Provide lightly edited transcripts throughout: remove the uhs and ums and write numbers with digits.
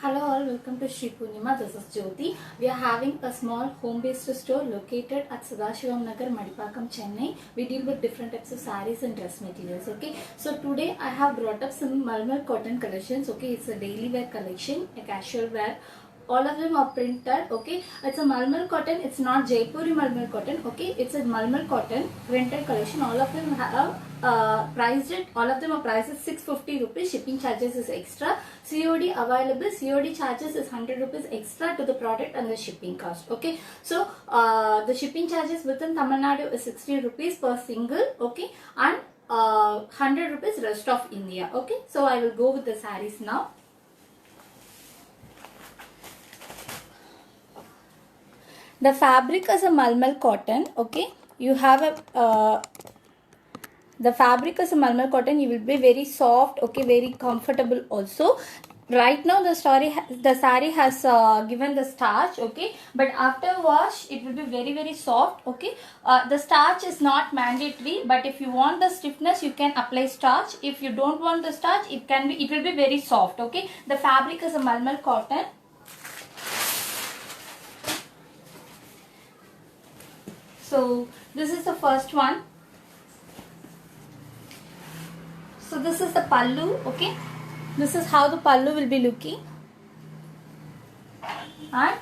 Hello all, welcome to Shri Purnima. This is Jyoti. We are having a small home-based store located at Sadashivam Nagar, Madipakam, Chennai. We deal with different types of sarees and dress materials. Okay, so today I have brought up some Malmal cotton collections. Okay, it's a daily wear collection, a casual wear. All of them are printed. Okay, it's a Malmal cotton. It's not Jaipuri Malmal cotton. Okay, it's a Malmal cotton printed collection. All of them have priced it. All of them are priced at 650 rupees. Shipping charges is extra. COD available. COD charges is 100 rupees extra to the product and the shipping cost. Okay, so the shipping charges within Tamil Nadu is 60 rupees per single. Okay, and 100 rupees rest of India. Okay, so I will go with the sarees now. The fabric is a Malmal cotton. Okay, you have a the fabric is a Malmal cotton. You will be very soft. Okay, very comfortable also. Right now the saree has given the starch. Okay, but after wash it will be very soft. Okay, the starch is not mandatory, but if you want the stiffness you can apply starch. If you don't want the starch, it will be very soft. Okay, the fabric is a Malmal cotton. So this is the first one. So this is the pallu. Okay, this is how the pallu will be looking, and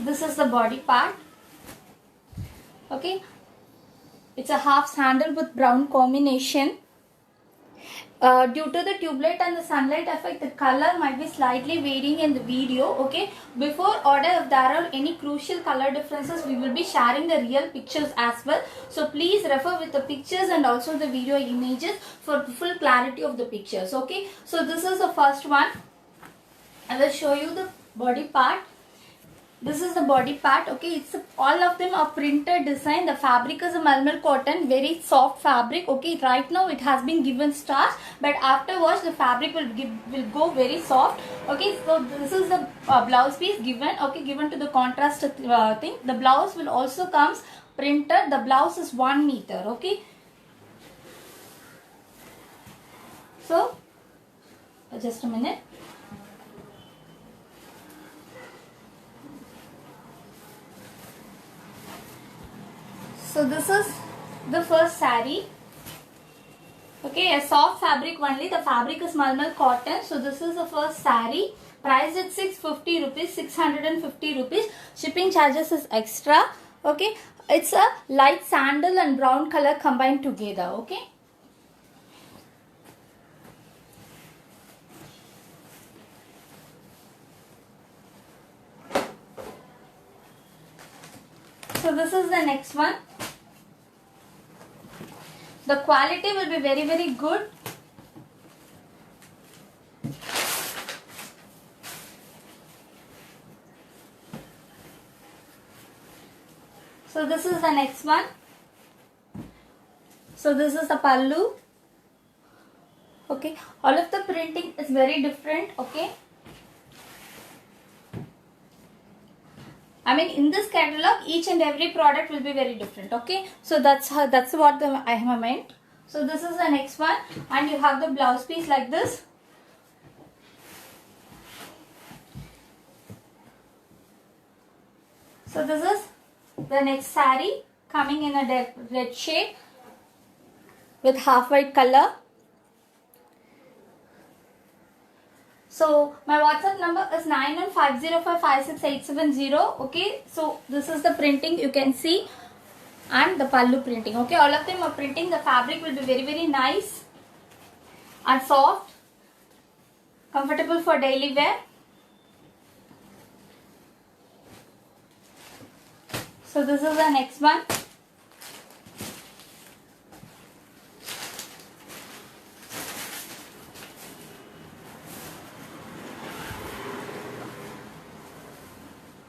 this is the body part. Okay, it's a half sandal with brown combination. Due to the tube light and the sunlight effect, the color might be slightly varying in the video. Okay, before order, if there are any crucial color differences, we will be sharing the real pictures as well. So please refer with the pictures and also the video images for full clarity of the pictures. Okay, so this is the first one. I will show you the body part. This is the body part. Okay, all of them are printed design. The fabric is a Malmal cotton, very soft fabric. Okay, right now it has been given starch, but after wash the fabric will go very soft. Okay, so this is the blouse piece given. Okay, given to the contrast thing. The blouse will also comes printed. The blouse is 1 meter. Okay, so just a minute. So this is the first saree. Okay, a soft fabric only. The fabric is Malmal cotton. So this is the first saree. Price at 650 rupees, 650 rupees. Shipping charges is extra. Okay, it's a light sandal and brown color combined together. Okay. So this is the next one. The quality will be very good. So this is the next one. So this is the pallu. Okay, all of the printing is very different. Okay, I mean, in this catalog, each and every product will be very different. Okay, so that's what I have meant. So this is the next one, and you have the blouse piece like this. So this is the next saree coming in a red shade with half white color. So my WhatsApp number is 9150556870. Okay, so this is the printing you can see, and the pallu printing. Okay, all of them are printing. The fabric will be very nice and soft, comfortable for daily wear. So this is the next one.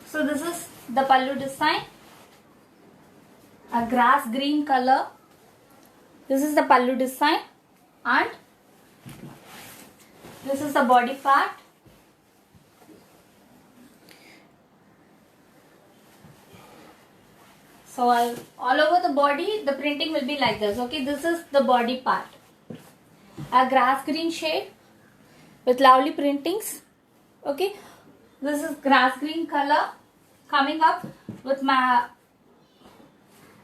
So this is the pallu design, a grass green color. This is the pallu design, and this is the body part. So all over the body the printing will be like this. Okay, this is the body part. A grass green shade with lovely printings. Okay, this is grass green color coming up with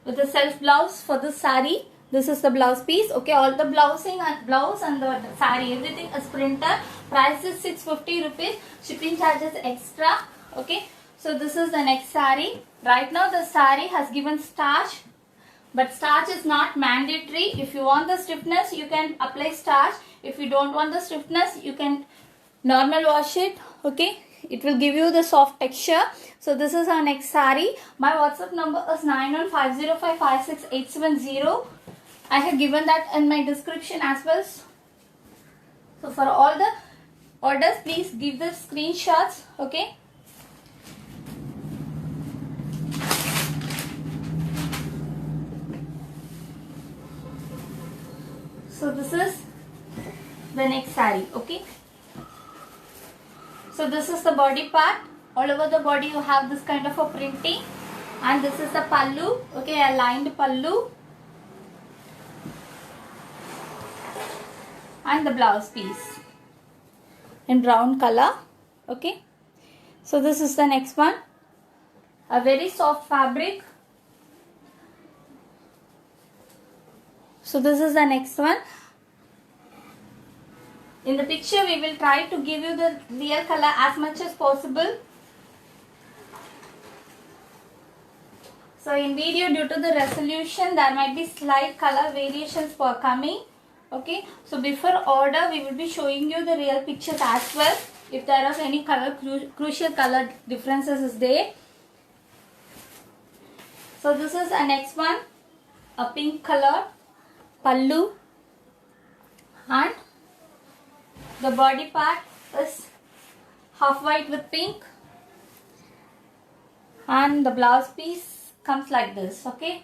the self blouse for the saree. This is the blouse piece. Okay, all the blouse and the saree, everything is printed. Price is 650 rupees. Shipping charges extra. Okay, so this is the next saree. Right now the saree has given starch, but starch is not mandatory. If you want the stiffness, you can apply starch. If you don't want the stiffness, you can normal wash it. Okay, it will give you the soft texture. So this is our next saree. My WhatsApp number is 9150556870. I have given that in my description as well. So for all the orders, please give the screenshots. Okay, so this is the next saree. Okay, so this is the body part. All over the body you have this kind of a printing, and this is the pallu. Okay, a lined pallu, and the blouse piece in brown color. Okay, so this is the next one, a very soft fabric. So this is the next one. In the picture we will try to give you the real color as much as possible. So in video, due to the resolution, there might be slight color variations for coming. Okay, so before order we will be showing you the real pictures as well. If there are any color crucial color differences is there. So this is the next one, a pink color pallu, and the body part is half white with pink, and the blouse piece comes like this. Okay,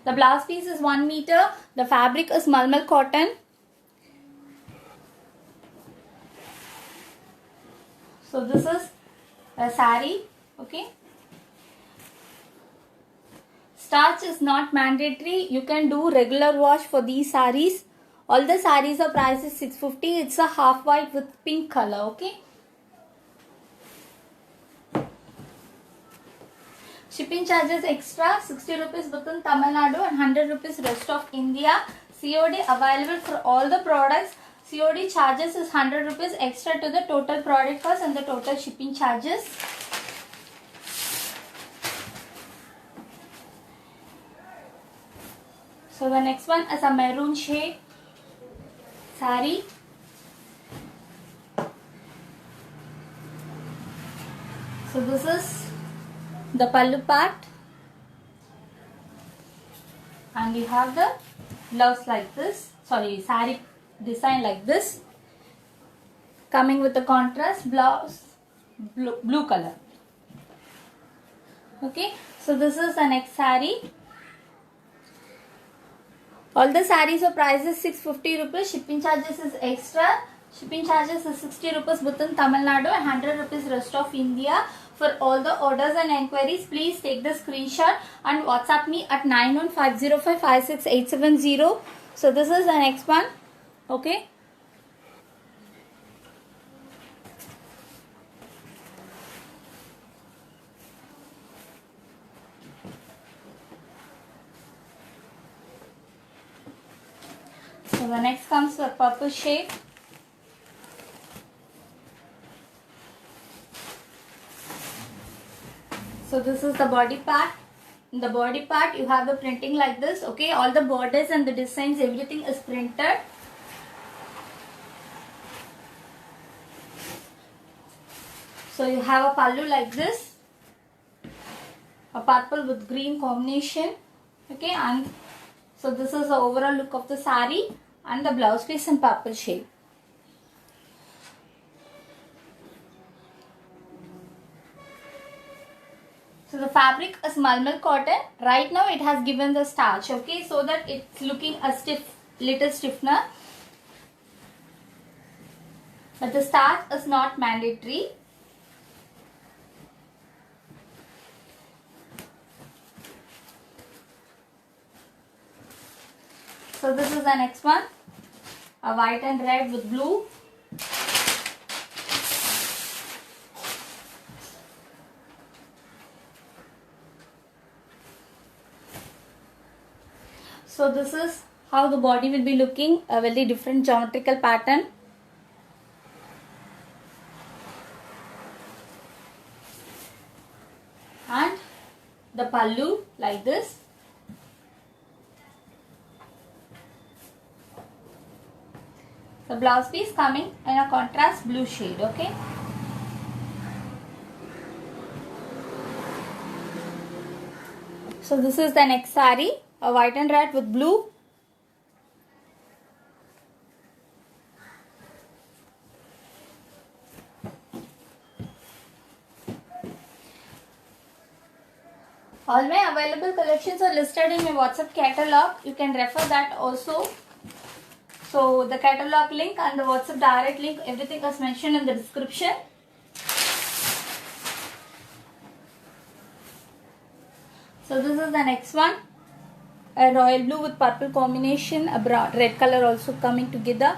the blouse piece is 1 meter. The fabric is Malmal cotton. So this is a saree. Okay, starch is not mandatory. You can do regular wash for these sarees. All the sarees are price is 650. It's a half white with pink color. Okay, shipping charges extra, 60 rupees within Tamil Nadu and 100 rupees rest of India. COD available for all the products. COD charges is 100 rupees extra to the total product cost and the total shipping charges. So the next one is a maroon shade saree. So this is the pallu part, and you have the blouse like this, sorry, saree design like this, coming with the contrast blouse blue color. Okay, so this is the next saree. All the sarees are prices 650 rupees. Shipping charges is extra. Shipping charges is 60 rupees within Tamil Nadu and 100 rupees rest of India. For all the orders and enquiries, please take the screenshot and WhatsApp me at 9150556870. So this is the next one. Okay. So the next comes the purple shade. So this is the body part. In the body part you have the printing like this. Okay, all the borders and the designs, everything is printed. So you have a pallu like this, a purple with green combination. Okay, and so this is the overall look of the saree, and the blouse piece in purple shade. So the fabric is Malmal cotton. Right now it has given the starch, okay, so that it's looking a little stiffener. But the starch is not mandatory. So this is the next one, a white and red with blue. So this is how the body will be looking, a very different geometrical pattern. And the pallu like this. The blouse piece coming in a contrast blue shade, okay. So this is the next saree, a white and red with blue. All my available collections are listed in my WhatsApp catalog. You can refer that also. So the catalog link and the WhatsApp direct link, everything is mentioned in the description. So this is the next one, a royal blue with purple combination, a brown, red color also coming together.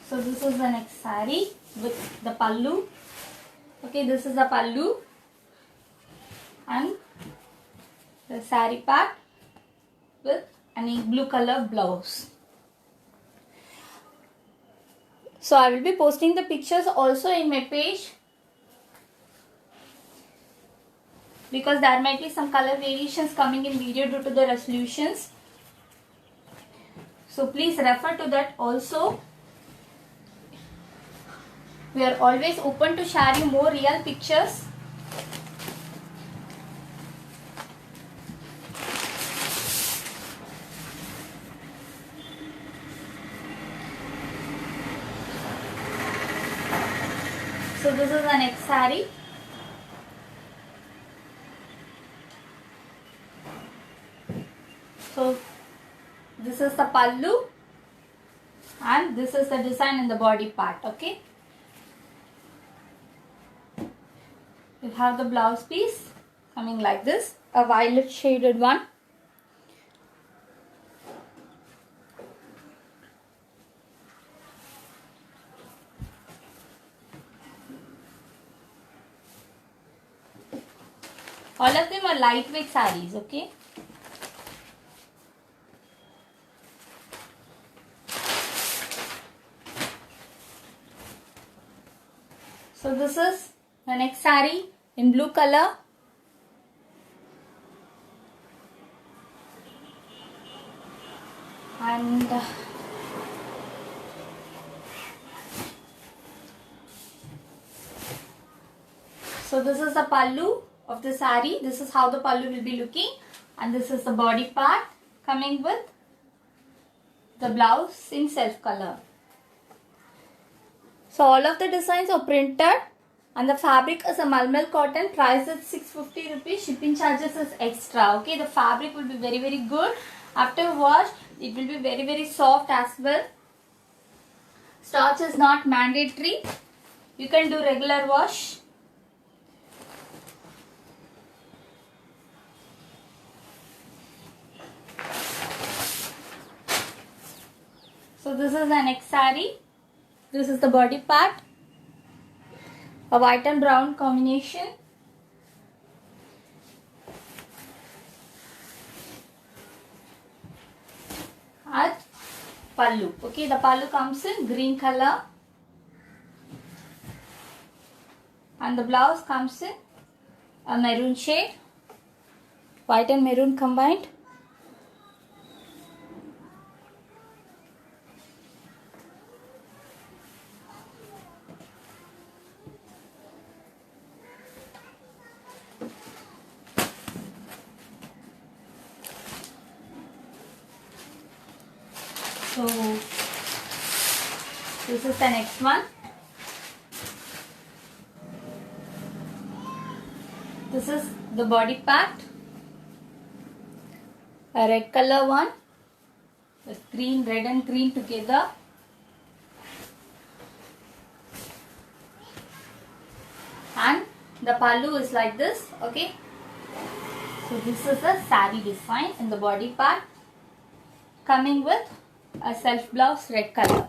So this is the next saree with the pallu. Okay, this is the pallu and the saree part with any blue color blouse. So I will be posting the pictures also in my page, because there might be some color variations coming in video due to the resolutions. So please refer to that also. We are always open to sharing more real pictures. So this is the next saree. So this is the pallu and this is the design in the body part, okay. You have the blouse piece coming like this, a violet shaded one. All of them are lightweight sarees, okay. So this is the next saree in blue color. And so this is the pallu of the saree. This is how the pallu will be looking, and this is the body part coming with the blouse in self color. So all of the designs are printed and the fabric is a Malmal cotton. Price is 650 rupees. Shipping charges is extra. Okay, the fabric will be very good. After wash, it will be very soft as well. Starch is not mandatory. You can do regular wash. So this is the next saree. This is the body part, a white and brown combination. And pallu. Okay, the pallu comes in green color. And the blouse comes in a maroon shade. White and maroon combined. So this is the next one. This is the body part, a red color one with green, red and green together. And the pallu is like this, okay. So this is the saree design in the body part, coming with a self blouse red color.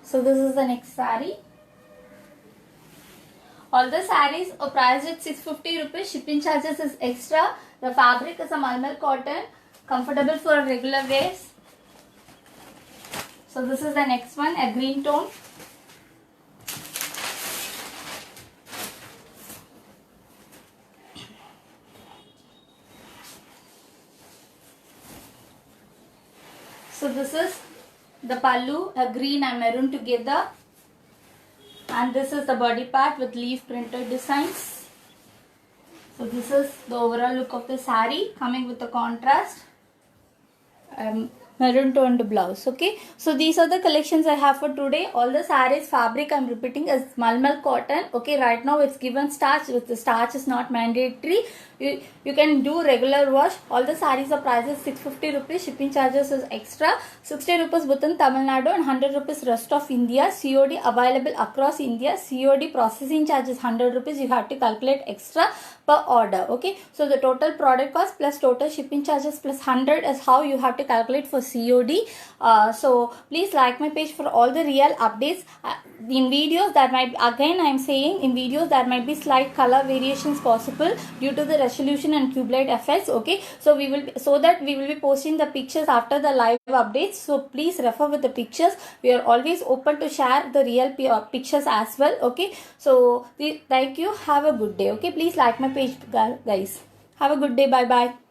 So So this is the next saree. All the sarees are priced at 650 rupees. Shipping charges is extra. The fabric is a malmal cotton, comfortable for regular wears. So this is the next one, a green tone. So this is the pallu, a green and maroon together. And this is the body part with leaf printed designs. So this is the overall look of the saree, coming with the contrast maroon toned blouse. Okay, so these are the collections I have for today. All the sarees fabric, I'm repeating, is malmal cotton. Okay, right now it's given starch, with the starch is not mandatory. You can do regular wash. All the sarees are prices 650 rupees. Shipping charges is extra. 60 rupees within Tamil Nadu and 100 rupees rest of India. COD available across India. COD processing charges 100 rupees. You have to calculate extra per order. Okay, so the total product cost plus total shipping charges plus 100 is how you have to calculate for COD. So please like my page for all the real updates. In videos that might, again I am saying, in videos there might be slight color variations possible due to the resolution and tube light effects. Okay, so we will be posting the pictures after the live updates. So please refer with the pictures. We are always open to share the real pictures as well. Okay, so thank you. Have a good day. Okay, please like my page, guys. Have a good day. Bye bye.